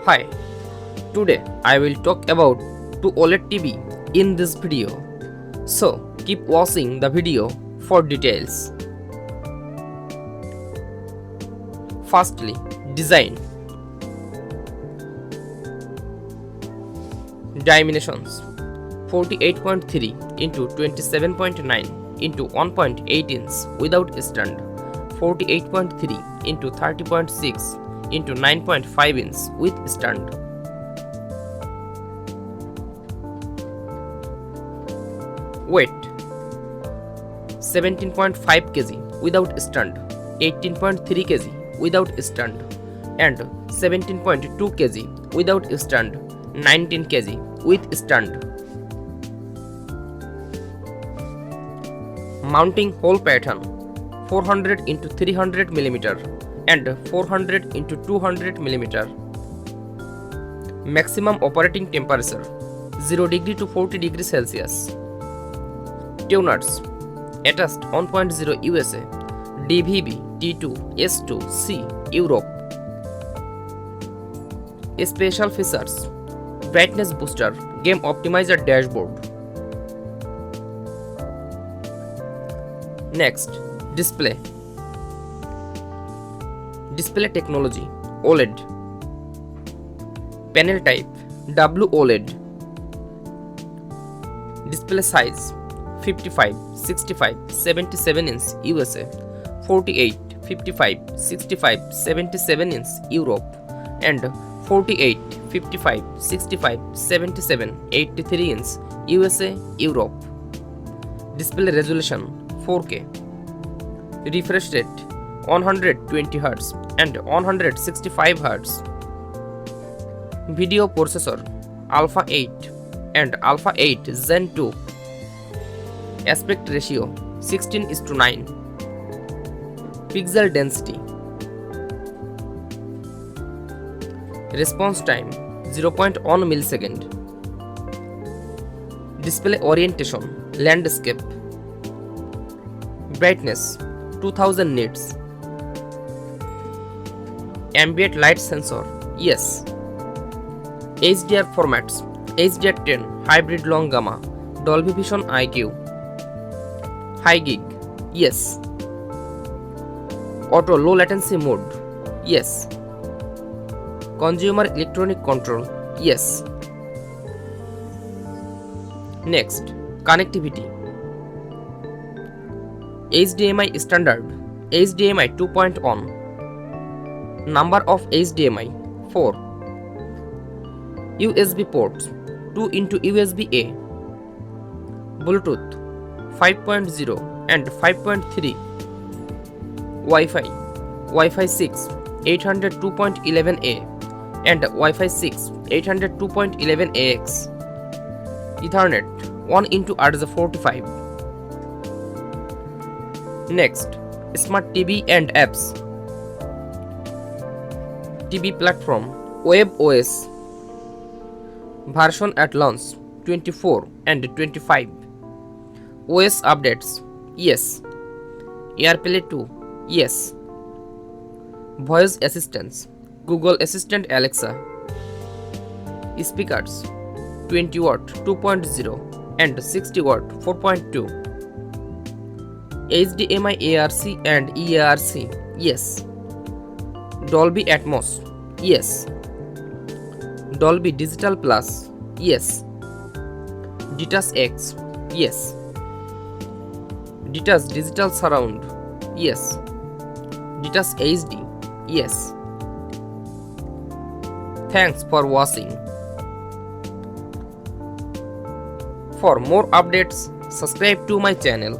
Hi, today I will talk about two OLED TV in this video. So keep watching the video for details. Firstly, design. Dimensions 48.3 into 27.9 into 1.8 inch without stand, 48.3 into 30.6 into 9.5 inch with stand. Weight 17.5 kg without stand, 18.3 kg without stand, and 17.2 kg without stand, 19 kg with stand. Mounting hole pattern 400 into 300 mm and 400 into 200 mm. Maximum operating temperature 0 degree to 40 degree Celsius. Tuners attached 1.0 USA, DVB T2 S2 C Europe. Special features: brightness booster, game optimizer dashboard. Next, display. Display technology OLED. Panel type WOLED. Display size 55, 65, 77 inch USA, 48, 55, 65, 77 inch Europe, and 48, 55, 65, 77, 83 inch USA, Europe. Display resolution 4K. Refresh rate 120 Hz and 165 Hz. Video processor Alpha 8 and Alpha 8 Gen 2. Aspect ratio 16:9. Pixel density. Response time 0.1 millisecond. Display orientation landscape. Brightness 2000 nits. Ambient light sensor yes. HDR formats HDR10 hybrid long gamma, Dolby Vision IQ. High gig yes. Auto low latency mode yes. Consumer electronic control yes. Next, connectivity. HDMI standard HDMI 2.1. Number of HDMI 4. USB ports 2 into USB-A. Bluetooth 5.0 and 5.3. Wi-Fi 6 802.11a and Wi-Fi 6 802.11ax. Ethernet 1 into RJ45. Next, smart TV and apps. TV platform WebOS. Version at launch 24 and 25. OS updates yes. AirPlay 2 yes. Voice assistance Google Assistant Alexa. Speakers 20 watt 2.0 and 60 watt 4.2. HDMI ARC and EARC yes. Dolby Atmos yes. Dolby Digital Plus yes. Detach X yes. Detach Digital Surround yes. Detach HD yes. Thanks for watching. For more updates, subscribe to my channel.